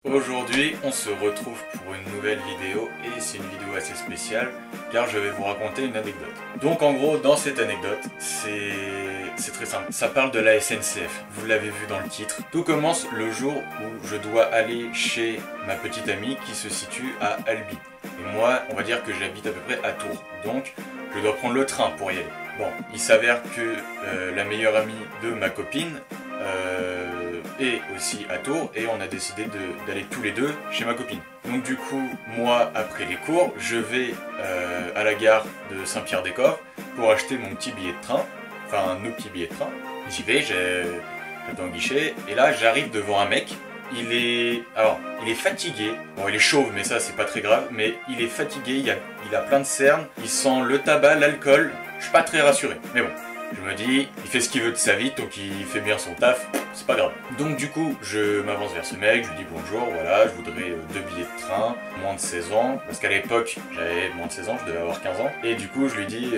Aujourd'hui, on se retrouve pour une nouvelle vidéo et c'est une vidéo assez spéciale car je vais vous raconter une anecdote. Donc en gros, dans cette anecdote, c'est très simple. Ça parle de la SNCF, vous l'avez vu dans le titre. Tout commence le jour où je dois aller chez ma petite amie qui se situe à Albi. Et moi, on va dire que j'habite à peu près à Tours. Donc, je dois prendre le train pour y aller. Bon, il s'avère que la meilleure amie de ma copine est aussi à Tours et on a décidé d'aller tous les deux chez ma copine. Donc du coup, moi, après les cours, je vais à la gare de Saint-Pierre-des-Corps pour acheter mon petit billet de train, enfin nos petits billets de train. J'y vais, j'attends au guichet et là j'arrive devant un mec. Il est fatigué. Bon, il est chauve, mais ça c'est pas très grave. Mais il est fatigué, il a plein de cernes. Il sent le tabac, l'alcool. Je suis pas très rassuré. Mais bon, je me dis, il fait ce qu'il veut de sa vie, donc il fait bien son taf. C'est pas grave. Donc du coup, je m'avance vers ce mec, je lui dis bonjour, voilà, je voudrais 2 billets de train, moins de 16 ans, parce qu'à l'époque, j'avais moins de 16 ans, je devais avoir 15 ans. Et du coup, je lui dis,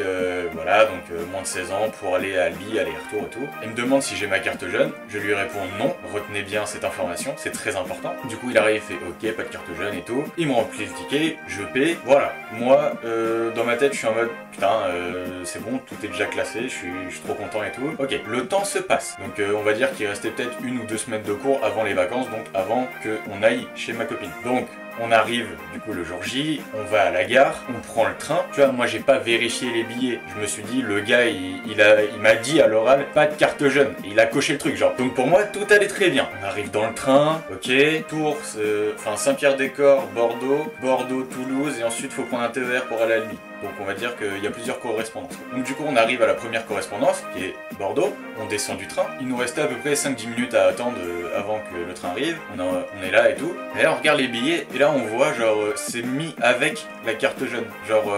voilà, donc moins de 16 ans pour aller à Albi, aller-retour et tout. Il me demande si j'ai ma carte jeune, je lui réponds non, retenez bien cette information, c'est très important. Du coup, il arrive, il fait ok, pas de carte jeune et tout. Il me remplit le ticket, je paie, voilà. Moi, dans ma tête, je suis en mode, putain, c'est bon, tout est déjà classé, je suis trop content et tout. Ok, le temps se passe. Donc on va dire qu'il restait peut-être 1 ou 2 semaines de cours avant les vacances, donc avant qu'on aille chez ma copine. Donc on arrive du coup le jour J, on va à la gare, on prend le train. Tu vois, moi j'ai pas vérifié les billets. Je me suis dit, le gars il m'a dit à l'oral, pas de carte jeune. Et il a coché le truc, genre. Donc pour moi tout allait très bien. On arrive dans le train, ok, Tours, enfin Saint-Pierre-des-Corps, Bordeaux, Toulouse, et ensuite faut prendre un TER pour aller à Albi. Donc on va dire qu'il y a plusieurs correspondances. Donc du coup on arrive à la première correspondance, qui est Bordeaux, on descend du train. Il nous restait à peu près 5-10 minutes à attendre avant que le train arrive. On est là et tout. Et là on regarde les billets, et là on voit genre c'est mis avec la carte jeune. Genre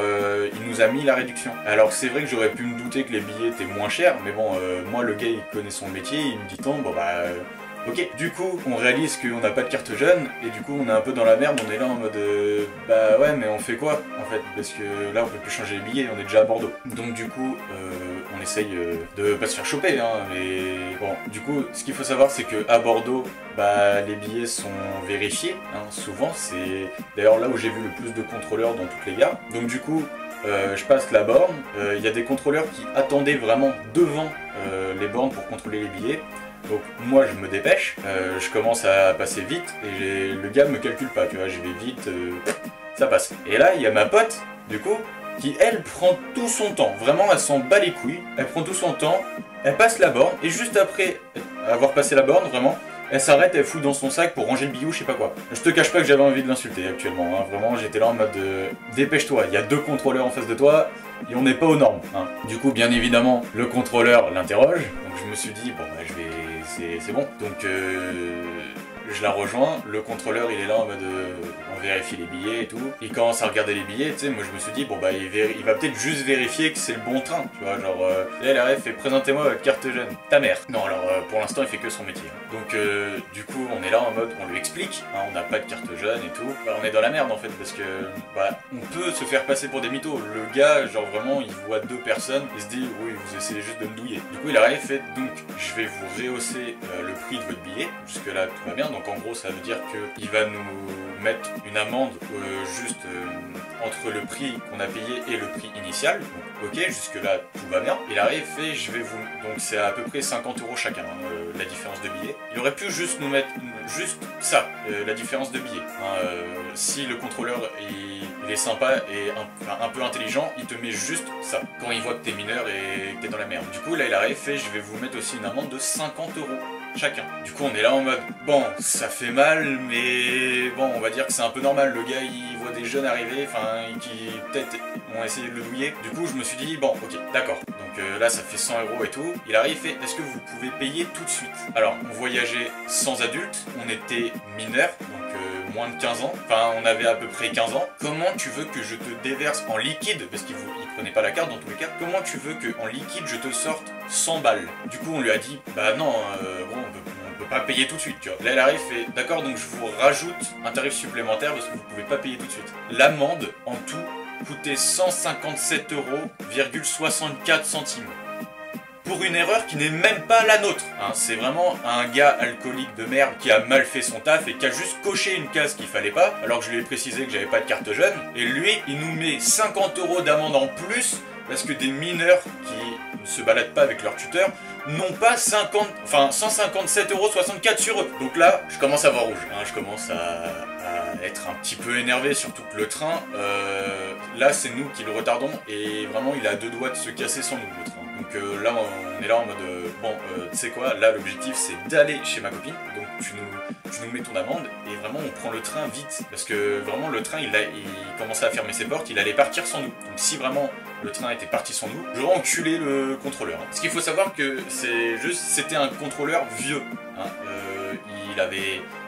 il nous a mis la réduction. Alors c'est vrai que j'aurais pu me douter que les billets étaient moins chers, mais bon, moi le gars il connaît son métier, il me dit tant, bon bah... ok, du coup, on réalise qu'on n'a pas de carte jeune, et du coup, on est un peu dans la merde, on est là en mode bah ouais, mais on fait quoi, en fait, parce que là, on peut plus changer les billets, on est déjà à Bordeaux. Donc du coup, on essaye de pas se faire choper, hein, mais bon, du coup, ce qu'il faut savoir, c'est que à Bordeaux, bah, les billets sont vérifiés, hein, souvent, c'est d'ailleurs là où j'ai vu le plus de contrôleurs dans toutes les gares. Donc du coup, je passe la borne, il y a des contrôleurs qui attendaient vraiment devant les bornes pour contrôler les billets. Donc moi je me dépêche, je commence à passer vite et le gars me calcule pas, tu vois, je vais vite, ça passe. Et là il y a ma pote, du coup, qui elle prend tout son temps, vraiment elle s'en bat les couilles, elle prend tout son temps, elle passe la borne et juste après avoir passé la borne, vraiment, elle s'arrête, elle fout dans son sac pour ranger le billet ou je sais pas quoi. Je te cache pas que j'avais envie de l'insulter actuellement, hein. Vraiment j'étais là en mode dépêche-toi, il y a 2 contrôleurs en face de toi et on n'est pas aux normes, hein. Du coup bien évidemment le contrôleur l'interroge, donc je me suis dit bon bah je vais... c'est bon. Donc je la rejoins, le contrôleur il est là en mode on vérifie les billets et tout. Il commence à regarder les billets, tu sais, moi je me suis dit bon bah il va peut-être juste vérifier que c'est le bon train, tu vois, genre là la ref fait présentez-moi votre carte jeune, ta mère. Non alors pour l'instant il fait que son métier. Donc du coup on est là en mode on lui explique, hein, on n'a pas de carte jeune et tout. Bah, on est dans la merde en fait parce que bah on peut se faire passer pour des mythos. Le gars genre vraiment il voit 2 personnes, il se dit oui vous essayez juste de me douiller. Du coup il arrive fait donc je vais vous rehausser le prix de votre billet, jusque là tout va bien. Donc en gros ça veut dire qu'il va nous mettre une amende juste entre le prix qu'on a payé et le prix initial. Donc ok, jusque là tout va bien. Il arrive fait je vais vous... Donc c'est à peu près 50 € chacun, la différence de billets. Il aurait pu juste nous mettre juste ça, la différence de billets. Hein, si le contrôleur il est sympa et un peu intelligent, il te met juste ça, quand il voit que t'es mineur et que t'es dans la merde. Du coup là il arrive fait je vais vous mettre aussi une amende de 50 € chacun. Du coup on est là en mode bon ça fait mal mais bon on va dire que c'est un peu normal, le gars il voit des jeunes arriver, enfin qui peut-être ont essayé de le douiller. Du coup je me suis dit bon ok d'accord, donc là ça fait 100 € et tout. Il arrive fait est-ce que vous pouvez payer tout de suite? Alors on voyageait sans adultes, on était mineurs, donc moins de 15 ans, enfin on avait à peu près 15 ans. Comment tu veux que je te déverse en liquide, parce qu'il prenait pas la carte dans tous les cas, comment tu veux que en liquide je te sorte 100 balles? Du coup on lui a dit bah non bon on peut pas payer tout de suite, tu vois. Là elle arrive et d'accord donc je vous rajoute un tarif supplémentaire parce que vous pouvez pas payer tout de suite. L'amende en tout coûtait 157,64 € pour une erreur qui n'est même pas la nôtre. Hein, c'est vraiment un gars alcoolique de merde qui a mal fait son taf et qui a juste coché une case qu'il fallait pas, alors que je lui ai précisé que j'avais pas de carte jeune. Et lui, il nous met 50 € d'amende en plus parce que des mineurs qui ne se baladent pas avec leur tuteur n'ont pas 157,64 € sur eux. Donc là, je commence à voir rouge. Hein, je commence à être un petit peu énervé, surtout que le train, là c'est nous qui le retardons et vraiment il a à 2 doigts de se casser sans nous, le train. Donc là on est là en mode bon tu sais quoi, là l'objectif c'est d'aller chez ma copine, donc tu nous mets ton amende et vraiment on prend le train vite parce que vraiment le train il commençait à fermer ses portes, il allait partir sans nous. Donc si vraiment le train était parti sans nous, j'aurais enculé le contrôleur. Hein. Parce qu'il faut savoir que c'était un contrôleur vieux. Hein.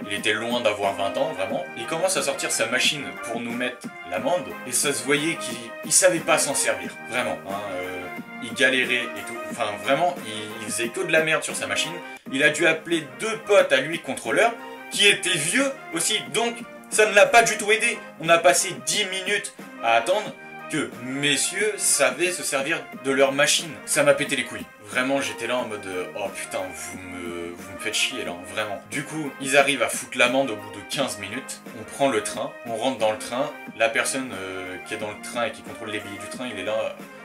Il était loin d'avoir 20 ans, vraiment. Il commence à sortir sa machine pour nous mettre l'amende, et ça se voyait qu'il savait pas s'en servir, vraiment. Hein. Il galérait et tout, enfin vraiment, il faisait que de la merde sur sa machine. Il a dû appeler 2 potes à lui, contrôleurs, qui étaient vieux aussi, donc ça ne l'a pas du tout aidé. On a passé 10 minutes à attendre que messieurs savaient se servir de leur machine. Ça m'a pété les couilles. Vraiment, j'étais là en mode oh putain, vous me faites chier là, vraiment. Du coup, ils arrivent à foutre l'amende au bout de 15 minutes. On prend le train, on rentre dans le train. La personne qui est dans le train et qui contrôle les billets du train,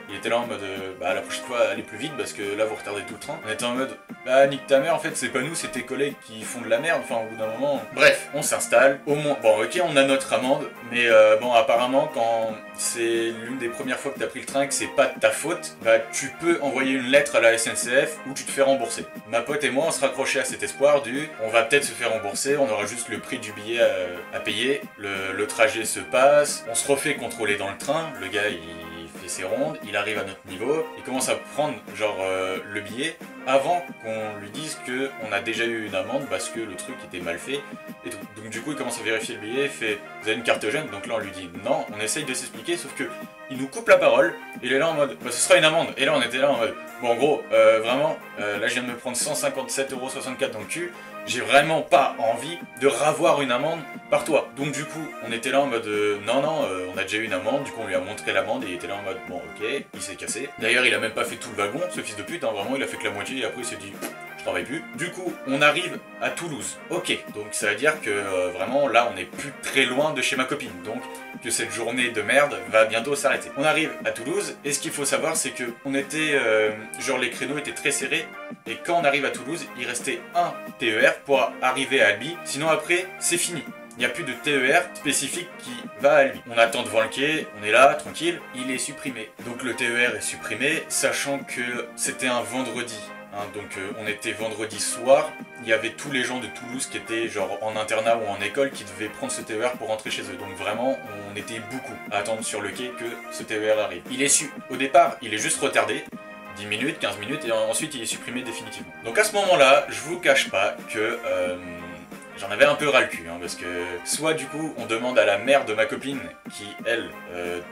il était là en mode bah la prochaine fois allez plus vite parce que là vous retardez tout le train. On était en mode bah nique ta mère, en fait c'est pas nous, c'est tes collègues qui font de la merde, enfin au bout d'un moment. Bref, on s'installe, au moins, bon ok on a notre amende, mais bon apparemment quand c'est l'une des premières fois que t'as pris le train et que c'est pas de ta faute, bah tu peux envoyer une lettre à la SNCF où tu te fais rembourser. Ma pote et moi on se raccrochait à cet espoir on va peut-être se faire rembourser, on aura juste le prix du billet à payer, le trajet se passe, on se refait contrôler dans le train, le gars il fait ses rondes, il arrive à notre niveau, il commence à prendre genre le billet avant qu'on lui dise qu'on a déjà eu une amende parce que le truc était mal fait et tout. Donc du coup il commence à vérifier le billet, il fait vous avez une carte jeune, donc là on lui dit non, on essaye de s'expliquer sauf que il nous coupe la parole, il est là en mode bah ce sera une amende, et là on était là en mode bon en gros vraiment là je viens de me prendre 157,64 € dans le cul, j'ai vraiment pas envie de ravoir une amende par toi. Donc du coup, on était là en mode non, on a déjà eu une amende, du coup on lui a montré l'amende et il était là en mode bon ok, il s'est cassé. D'ailleurs il a même pas fait tout le wagon, ce fils de pute, hein, vraiment il a fait que la moitié et après il s'est dit je travaille plus. Du coup, on arrive à Toulouse. Ok, donc ça veut dire que vraiment là on est plus très loin de chez ma copine, donc que cette journée de merde va bientôt s'arrêter. On arrive à Toulouse et ce qu'il faut savoir c'est que on était, genre les créneaux étaient très serrés et quand on arrive à Toulouse, il restait un TER pour arriver à Albi, sinon après c'est fini. Il n'y a plus de TER spécifique qui va à Albi. On attend devant le quai, on est là, tranquille, il est supprimé. Donc le TER est supprimé, sachant que c'était un vendredi. Hein, donc on était vendredi soir, il y avait tous les gens de Toulouse qui étaient genre en internat ou en école qui devaient prendre ce TER pour rentrer chez eux. Donc vraiment, on était beaucoup à attendre sur le quai que ce TER arrive. Il est au départ, il est juste retardé. 10 minutes, 15 minutes, et ensuite il est supprimé définitivement. Donc à ce moment-là, je vous cache pas que j'en avais un peu ras le cul, hein, parce que soit du coup on demande à la mère de ma copine, qui elle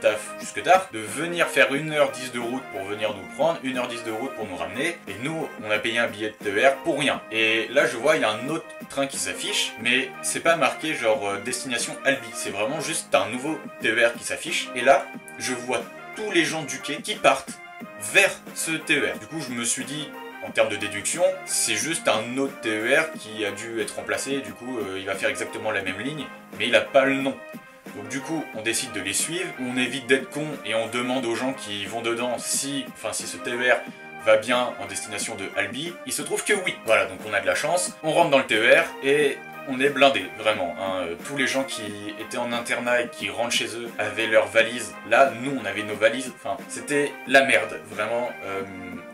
taffe jusque tard, de venir faire 1h10 de route pour venir nous prendre, 1h10 de route pour nous ramener, et nous on a payé un billet de TER pour rien. Et là je vois il y a un autre train qui s'affiche, mais c'est pas marqué genre destination Albi, c'est vraiment juste un nouveau TER qui s'affiche, et là je vois tous les gens du quai qui partent vers ce TER. Du coup je me suis dit, en termes de déduction, c'est juste un autre TER qui a dû être remplacé, du coup il va faire exactement la même ligne, mais il n'a pas le nom. Donc du coup on décide de les suivre, on évite d'être con et on demande aux gens qui vont dedans si ce TER va bien en destination de Albi. Il se trouve que oui. Voilà, donc on a de la chance, on rentre dans le TER et on est blindé, vraiment. Hein. Tous les gens qui étaient en internat et qui rentrent chez eux avaient leurs valises. Là, nous, on avait nos valises. Enfin, c'était la merde, vraiment.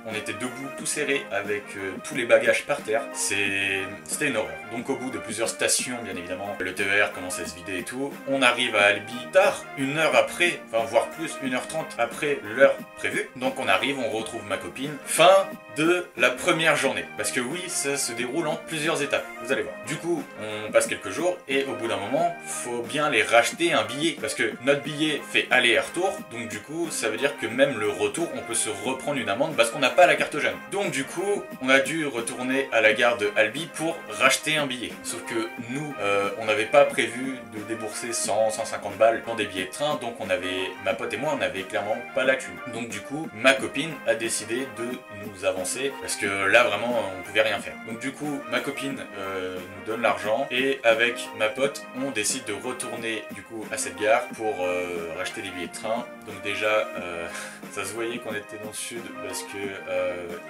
On était debout, tout serré, avec tous les bagages par terre. C'était une horreur. Donc au bout de plusieurs stations, bien évidemment, le TER commence à se vider et tout. On arrive à Albi tard, 1 heure après, enfin voire plus, 1h30 après l'heure prévue. Donc on arrive, on retrouve ma copine. Fin de la première journée. Parce que oui, ça se déroule en plusieurs étapes, vous allez voir. Du coup, on passe quelques jours et au bout d'un moment, faut bien les racheter un billet. Parce que notre billet fait aller et retour, donc du coup, ça veut dire que même le retour, on peut se reprendre une amende parce qu'on n'a pas la carte jeune. Donc du coup, on a dû retourner à la gare de Albi pour racheter un billet. Sauf que nous, on n'avait pas prévu de débourser 100-150 balles dans des billets de train, donc ma pote et moi, on n'avait clairement pas la thune. Donc du coup, ma copine a décidé de nous avancer, parce que là vraiment, on pouvait rien faire. Donc du coup, ma copine nous donne l'argent, et avec ma pote, on décide de retourner du coup à cette gare pour racheter des billets de train. Donc déjà, ça se voyait qu'on était dans le sud, parce que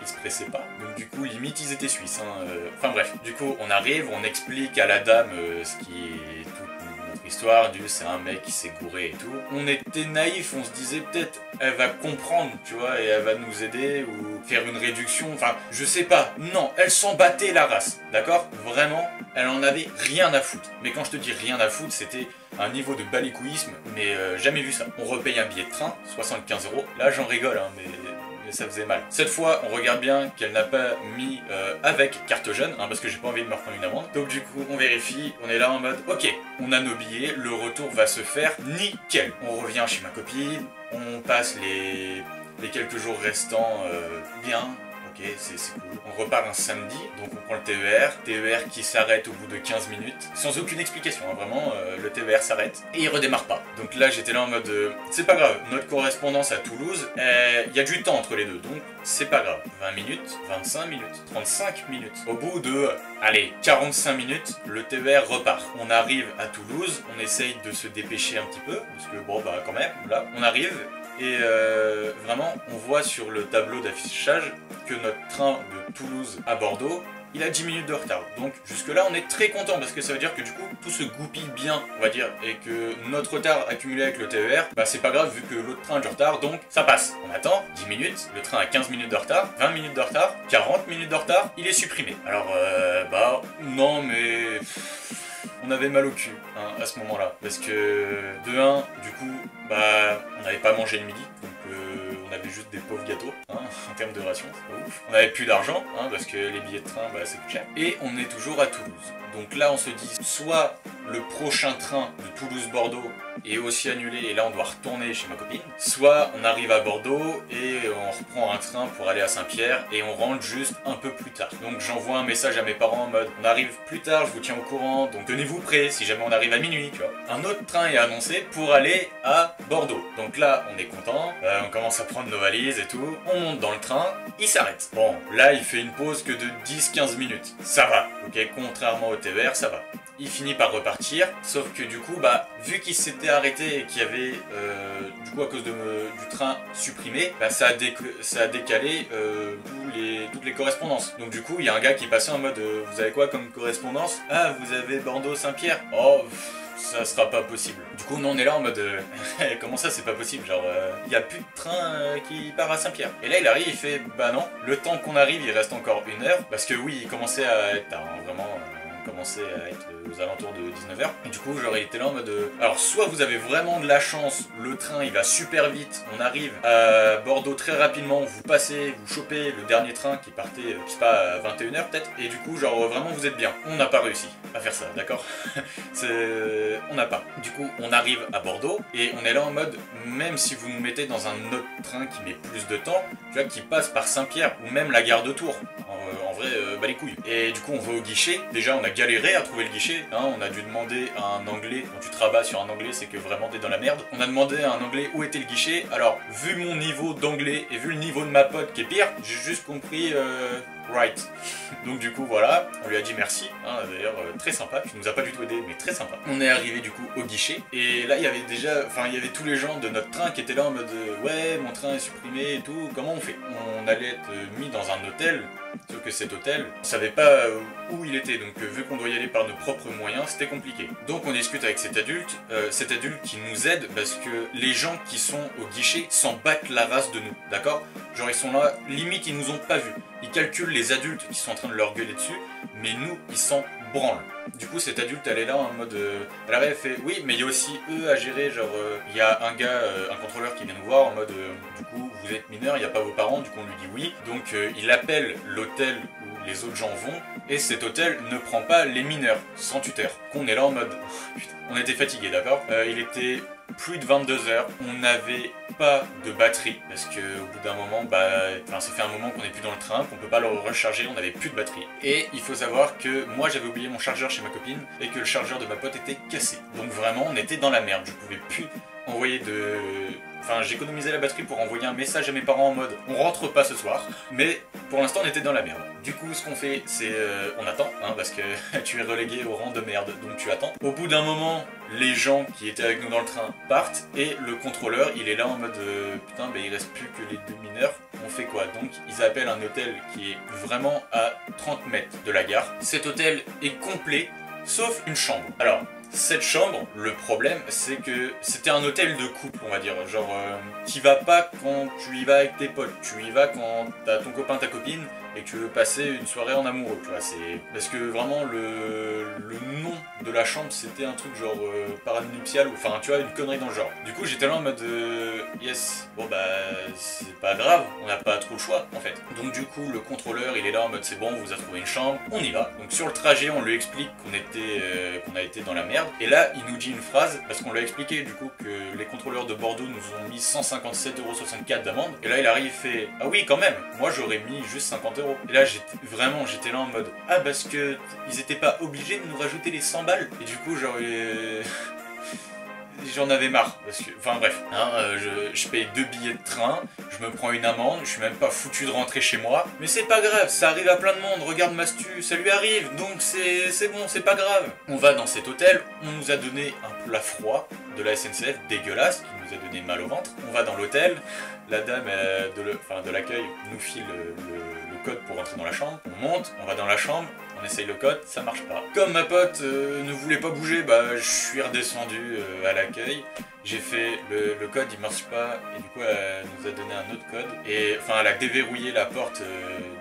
ils se pressaient pas. Donc du coup, limite, ils étaient suisses. Hein. Enfin bref, du coup, on arrive, on explique à la dame ce qui est toute notre histoire, c'est un mec qui s'est gouré et tout. On était naïfs, on se disait peut-être elle va comprendre, tu vois, et elle va nous aider ou faire une réduction, enfin, je sais pas. Non, elle s'en battait la race, d'accord? Vraiment, elle en avait rien à foutre. Mais quand je te dis rien à foutre, c'était un niveau de balécouillisme, mais jamais vu ça. On repaye un billet de train, 75 €. Là, j'en rigole, hein, mais ça faisait mal. Cette fois, on regarde bien qu'elle n'a pas mis avec carte jeune, hein, parce que j'ai pas envie de me reprendre une amende. Donc du coup, on vérifie, on est là en mode, ok, on a nos billets, le retour va se faire nickel. On revient chez ma copine, on passe les quelques jours restants bien. Ok, c'est cool. On repart un samedi, donc on prend le TER qui s'arrête au bout de 15 minutes, sans aucune explication, hein, vraiment, le TER s'arrête, et il redémarre pas. Donc là, j'étais là en mode, c'est pas grave, notre correspondance à Toulouse, il y a du temps entre les deux, donc c'est pas grave. 20 minutes, 25 minutes, 35 minutes. Au bout de, allez, 45 minutes, le TER repart. On arrive à Toulouse, on essaye de se dépêcher un petit peu, parce que bon, bah quand même, là, on arrive, et vraiment, on voit sur le tableau d'affichage que notre train de Toulouse à Bordeaux, il a 10 minutes de retard. Donc jusque là on est très content parce que ça veut dire que du coup tout se goupille bien, on va dire, et que notre retard accumulé avec le TER, bah c'est pas grave vu que l'autre train a du retard, donc ça passe. On attend 10 minutes, le train a 15 minutes de retard, 20 minutes de retard, 40 minutes de retard, il est supprimé. Alors bah non mais... on avait mal au cul hein, à ce moment-là, parce que de 1, du coup, bah on n'avait pas mangé le midi, donc on avait juste des pauvres gâteaux, hein, en termes de ration, c'est pas ouf. On n'avait plus d'argent, hein, parce que les billets de train, bah c'est plus cher. Et on est toujours à Toulouse. Donc là on se dit, soit le prochain train de Toulouse-Bordeaux est aussi annulé et là on doit retourner chez ma copine, soit on arrive à Bordeaux et on reprend un train pour aller à Saint-Pierre et on rentre juste un peu plus tard. Donc j'envoie un message à mes parents en mode, on arrive plus tard, je vous tiens au courant, donc tenez-vous prêts si jamais on arrive à minuit, tu vois. Un autre train est annoncé pour aller à Bordeaux. Donc là on est content, on commence à prendre nos valises et tout, on monte dans le train, il s'arrête. Bon, là il fait une pause que de 10-15 minutes, ça va, ok, contrairement au TER, ça va. Il finit par repartir, sauf que du coup, bah, vu qu'il s'était arrêté et qu'il y avait, du coup, à cause du train supprimé, bah, ça a décalé toutes les correspondances. Donc du coup, il y a un gars qui passait en mode, vous avez quoi comme correspondance? Ah, vous avez Bordeaux-Saint-Pierre? Oh, ça sera pas possible. Du coup, nous on est là en mode, comment ça c'est pas possible? Genre, il n'y a plus de train qui part à Saint-Pierre. Et là il arrive, il fait, bah non, le temps qu'on arrive, il reste encore 1 heure, parce que oui, il commençait à être tard, hein, vraiment... commençait à être aux alentours de 19 h. Et du coup, j'aurais été là en mode... alors, soit vous avez vraiment de la chance, le train, il va super vite, on arrive à Bordeaux très rapidement, vous passez, vous chopez le dernier train qui partait, je sais pas, à 21 h peut-être, et du coup, genre, vraiment, vous êtes bien. On n'a pas réussi à faire ça, d'accord? On n'a pas. Du coup, on arrive à Bordeaux, et on est là en mode, même si vous nous mettez dans un autre train qui met plus de temps, tu vois, qui passe par Saint-Pierre, ou même la gare de Tours, en vrai, bah les couilles. Et du coup, on va au guichet. Déjà, on a galéré à trouver le guichet. Hein. On a dû demander à un Anglais. Quand tu te rabats sur un Anglais, c'est que vraiment t'es dans la merde. On a demandé à un Anglais où était le guichet. Alors, vu mon niveau d'anglais et vu le niveau de ma pote qui est pire, j'ai juste compris right. Donc du coup, voilà. On lui a dit merci. Hein. D'ailleurs, très sympa. Tu nous as pas du tout aidé, mais très sympa. On est arrivé du coup au guichet. Et là, il y avait déjà... enfin, il y avait tous les gens de notre train qui étaient là en mode ouais, mon train est supprimé et tout. Comment on fait? On allait être mis dans un hôtel. Sauf que cet hôtel, on savait pas où il était, donc vu qu'on doit y aller par nos propres moyens, c'était compliqué. Donc on discute avec cet adulte qui nous aide parce que les gens qui sont au guichet s'en battent la race de nous, d'accord? Genre ils sont là, limite ils nous ont pas vus. Ils calculent les adultes qui sont en train de leur gueuler dessus, mais nous, ils s'en branlent. Du coup, cet adulte, elle est là en mode... elle arrive, elle fait, oui, mais il y a aussi eux à gérer, genre, il y a un gars, un contrôleur qui vient nous voir en mode, du coup, vous êtes mineur, il n'y a pas vos parents, du coup on lui dit oui. Donc il appelle l'hôtel où les autres gens vont, et cet hôtel ne prend pas les mineurs, sans tuteur. Qu'on est là en mode... Putain, on était fatigués, d'accord. Il était plus de 22 heures, on n'avait pas de batterie, parce que au bout d'un moment, ça fait un moment qu'on n'est plus dans le train, qu'on peut pas le recharger, on n'avait plus de batterie. Et il faut savoir que moi j'avais oublié mon chargeur chez ma copine, et que le chargeur de ma pote était cassé. Donc vraiment, on était dans la merde, je pouvais plus envoyer de... Enfin, j'économisais la batterie pour envoyer un message à mes parents en mode on rentre pas ce soir, mais pour l'instant on était dans la merde. Du coup, ce qu'on fait, c'est on attend, hein, parce que tu es relégué au rang de merde, donc tu attends. Au bout d'un moment, les gens qui étaient avec nous dans le train partent et le contrôleur, il est là en mode putain, il reste plus que les 2 mineurs, on fait quoi? Donc ils appellent un hôtel qui est vraiment à 30 mètres de la gare. Cet hôtel est complet, sauf une chambre. Alors, cette chambre, le problème, c'est que c'était un hôtel de couple, on va dire. Genre, t'y vas pas quand tu y vas avec tes potes, tu y vas quand t'as ton copain, ta copine, et que tu veux passer une soirée en amoureux, tu vois. C'est parce que vraiment, le nom de la chambre, c'était un truc genre paranuptial, ou enfin, tu vois, une connerie dans le genre. Du coup, j'étais là en mode, yes, bon c'est pas grave, on n'a pas trop le choix, en fait. Donc du coup, le contrôleur, il est là en mode, c'est bon, on vous a trouvé une chambre, on y va. Donc sur le trajet, on lui explique qu'on a été dans la merde. Et là, il nous dit une phrase, parce qu'on lui a expliqué du coup que les contrôleurs de Bordeaux nous ont mis 157,64 € d'amende. Et là, il arrive et fait ah oui, quand même, moi j'aurais mis juste 50 €. Et là, j'étais là en mode ah, parce que ils étaient pas obligés de nous rajouter les 100 balles. Et du coup, genre, j'en avais marre, parce que, enfin bref, hein, je paye 2 billets de train, je me prends une amende, je suis même pas foutu de rentrer chez moi, mais c'est pas grave, ça arrive à plein de monde, regarde Mastu, ça lui arrive, donc c'est bon, c'est pas grave. On va dans cet hôtel, on nous a donné un plat froid de la SNCF dégueulasse, qui nous a donné mal au ventre, on va dans l'hôtel, la dame de l'accueil nous file le code pour rentrer dans la chambre, on monte, on va dans la chambre, on essaye le code, ça marche pas. Comme ma pote ne voulait pas bouger, je suis redescendu à l'accueil. J'ai fait le code, il marche pas, et du coup elle nous a donné un autre code. Et enfin, elle a déverrouillé la porte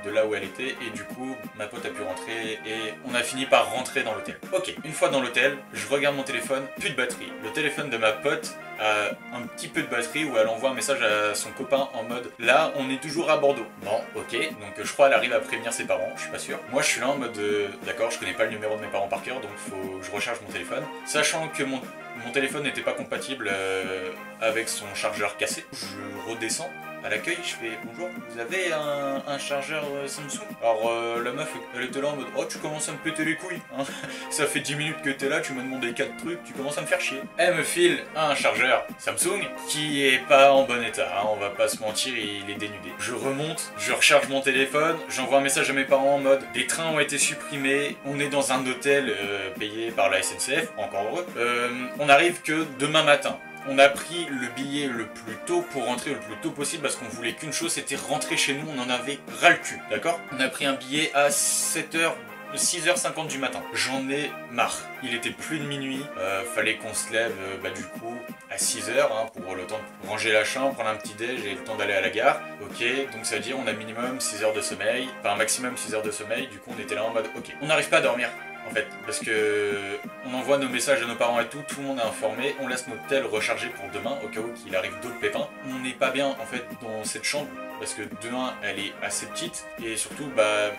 de là où elle était, et du coup ma pote a pu rentrer, et on a fini par rentrer dans l'hôtel. Ok, une fois dans l'hôtel, je regarde mon téléphone, plus de batterie. Le téléphone de ma pote a un petit peu de batterie, où elle envoie un message à son copain en mode là on est toujours à Bordeaux. Bon, ok, donc je crois qu'elle arrive à prévenir ses parents, je suis pas sûr. Moi je suis là en mode d'accord, je connais pas le numéro de mes parents par cœur, donc faut que je recharge mon téléphone. Sachant que mon téléphone n'était pas compatible avec son chargeur cassé, je redescends à l'accueil, je fais bonjour, vous avez un chargeur Samsung? Alors la meuf, elle était là en mode oh, tu commences à me péter les couilles, hein. Ça fait 10 minutes que t'es là, tu m'as demandé 4 trucs, tu commences à me faire chier. Elle me file un chargeur Samsung qui est pas en bon état, hein, on va pas se mentir, il est dénudé. Je remonte, je recharge mon téléphone, j'envoie un message à mes parents en mode les trains ont été supprimés, on est dans un hôtel payé par la SNCF, encore heureux, on arrive que demain matin. On a pris le billet le plus tôt pour rentrer le plus tôt possible parce qu'on voulait qu'une chose, c'était rentrer chez nous, on en avait ras le cul, d'accord? On a pris un billet à 6h50 du matin. J'en ai marre. Il était plus de minuit, fallait qu'on se lève du coup à 6h hein, pour le temps de ranger la chambre, prendre un petit déj et le temps d'aller à la gare. Ok, donc ça veut dire on a minimum 6 heures de sommeil, enfin maximum 6 heures de sommeil, du coup on était là en mode ok. On n'arrive pas à dormir. En fait, parce que on envoie nos messages à nos parents et tout le monde est informé, on laisse notre tel recharger pour demain, au cas où qu'il arrive d'autres pépins. On n'est pas bien en fait dans cette chambre, parce que de 1, elle est assez petite, et surtout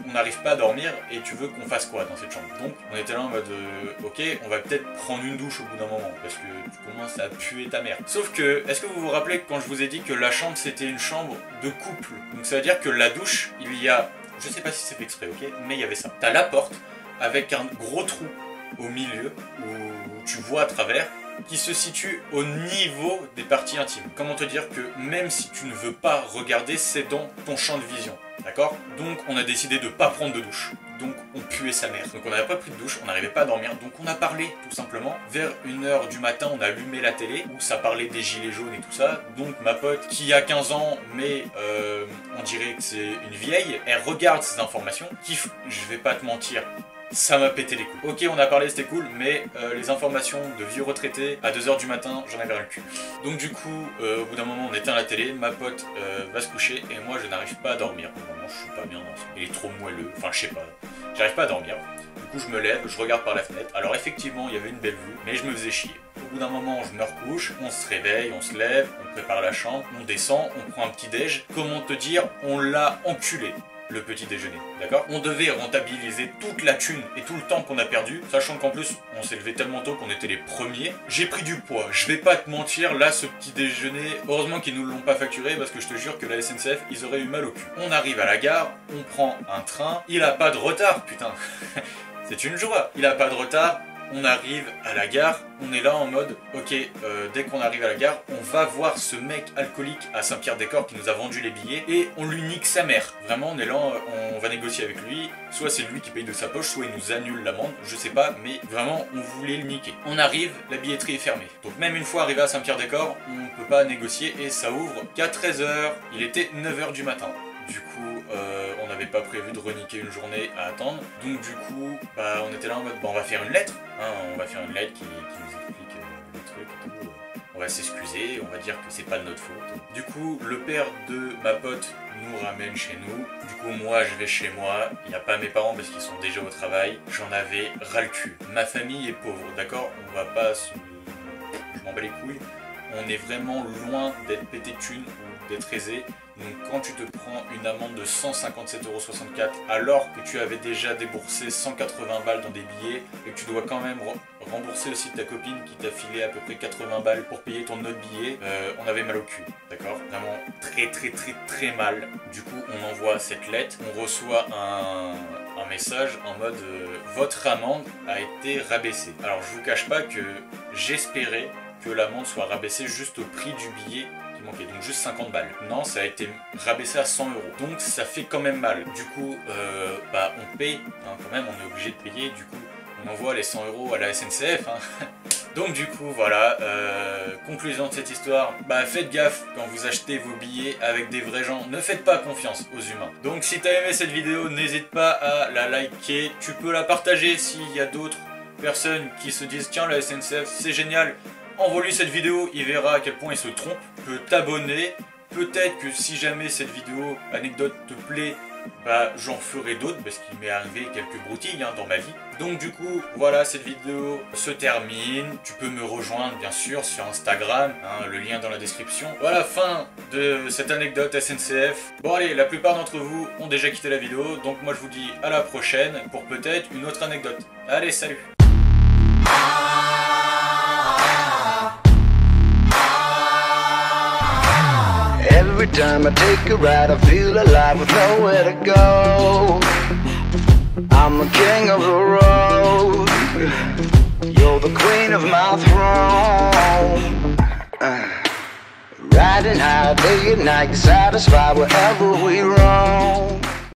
on n'arrive pas à dormir, et tu veux qu'on fasse quoi dans cette chambre? Donc on était là en mode ok, on va peut-être prendre une douche au bout d'un moment, parce que tu commences à puer ta mère. Sauf que, est-ce que vous vous rappelez quand je vous ai dit que la chambre c'était une chambre de couple? Donc ça veut dire que la douche, il y a, je sais pas si c'est fait exprès, ok, mais il y avait ça. T'as la porte, avec un gros trou au milieu où tu vois à travers, qui se situe au niveau des parties intimes. Comment te dire que même si tu ne veux pas regarder, c'est dans ton champ de vision, d'accord? Donc on a décidé de pas prendre de douche, donc on puait sa mère. Donc on n'avait pas pris de douche, on n'arrivait pas à dormir, donc on a parlé tout simplement. Vers 1h du matin, on a allumé la télé, où ça parlait des gilets jaunes et tout ça. Donc ma pote, qui a 15 ans, mais on dirait que c'est une vieille, elle regarde ces informations, je vais pas te mentir, ça m'a pété les couilles. Ok, on a parlé, c'était cool, mais les informations de vieux retraités à 2h du matin, j'en avais rien le cul. Donc du coup, au bout d'un moment, on éteint la télé, ma pote va se coucher, et moi je n'arrive pas à dormir. Au moment, je suis pas bien dans ça. Il est trop moelleux, enfin je sais pas, j'arrive pas à dormir. Du coup, je me lève, je regarde par la fenêtre. Alors effectivement, il y avait une belle vue, mais je me faisais chier. Au bout d'un moment, je me recouche, on se réveille, on se lève, on prépare la chambre, on descend, on prend un petit déj. Comment te dire, on l'a enculé. le petit déjeuner, d'accord? On devait rentabiliser toute la thune et tout le temps qu'on a perdu, sachant qu'en plus, on s'est levé tellement tôt qu'on était les premiers. J'ai pris du poids, je vais pas te mentir, là, ce petit déjeuner, heureusement qu'ils nous l'ont pas facturé, parce que je te jure que la SNCF, ils auraient eu mal au cul. On arrive à la gare, on prend un train, il a pas de retard, putain. C'est une joie, il a pas de retard. On arrive à la gare, on est là en mode, ok, dès qu'on arrive à la gare, on va voir ce mec alcoolique à Saint-Pierre-des-Corps qui nous a vendu les billets et on lui nique sa mère. Vraiment, on est là, on va négocier avec lui, soit c'est lui qui paye de sa poche, soit il nous annule l'amende, je sais pas, mais vraiment, on voulait le niquer. On arrive, la billetterie est fermée. Donc même une fois arrivé à Saint-Pierre-des-Corps, on peut pas négocier et ça ouvre qu'à 13 h. Il était 9 h du matin. Du coup, on n'avait pas prévu de reniquer une journée à attendre. Donc du coup, bah, on était là en mode, bah, on va faire une lettre. Hein, on va faire une lettre qui nous explique le truc et tout. On va s'excuser, on va dire que c'est pas de notre faute. Du coup, le père de ma pote nous ramène chez nous. Du coup, moi, je vais chez moi. Il n'y a pas mes parents parce qu'ils sont déjà au travail. J'en avais ras le cul. Ma famille est pauvre, d'accord? On va pas se... Je m'en bats les couilles. On est vraiment loin d'être pété de thunes ou d'être aisé. Donc quand tu te prends une amende de 157,64 € alors que tu avais déjà déboursé 180 balles dans des billets et que tu dois quand même rembourser aussi ta copine qui t'a filé à peu près 80 balles pour payer ton autre billet, on avait mal au cul, d'accord? Vraiment très mal. Du coup on envoie cette lettre, on reçoit un message en mode votre amende a été rabaissée. Alors je vous cache pas que j'espérais que l'amende soit rabaissée juste au prix du billet qui manquait, donc juste 50 balles. Non, ça a été rabaissé à 100 €. Donc ça fait quand même mal. Du coup, bah on paye, hein, quand même, on est obligé de payer. Du coup, on envoie les 100 € à la SNCF. Hein. Donc du coup, voilà, conclusion de cette histoire, bah faites gaffe quand vous achetez vos billets avec des vrais gens. Ne faites pas confiance aux humains. Donc si t'as aimé cette vidéo, n'hésite pas à la liker. Tu peux la partager s'il y a d'autres personnes qui se disent tiens, la SNCF, c'est génial. Envoie-lui cette vidéo, il verra à quel point il se trompe. Tu peux t'abonner. Peut-être que si jamais cette vidéo anecdote te plaît, bah j'en ferai d'autres parce qu'il m'est arrivé quelques broutilles dans ma vie. Donc du coup, voilà, cette vidéo se termine. Tu peux me rejoindre bien sûr sur Instagram, hein, le lien dans la description. Voilà, fin de cette anecdote SNCF. Bon allez, la plupart d'entre vous ont déjà quitté la vidéo, donc moi je vous dis à la prochaine pour peut-être une autre anecdote. Allez, salut! Every time I take a ride, I feel alive with nowhere to go. I'm the king of the road. You're the queen of my throne. Riding high day and night, satisfied wherever we roam.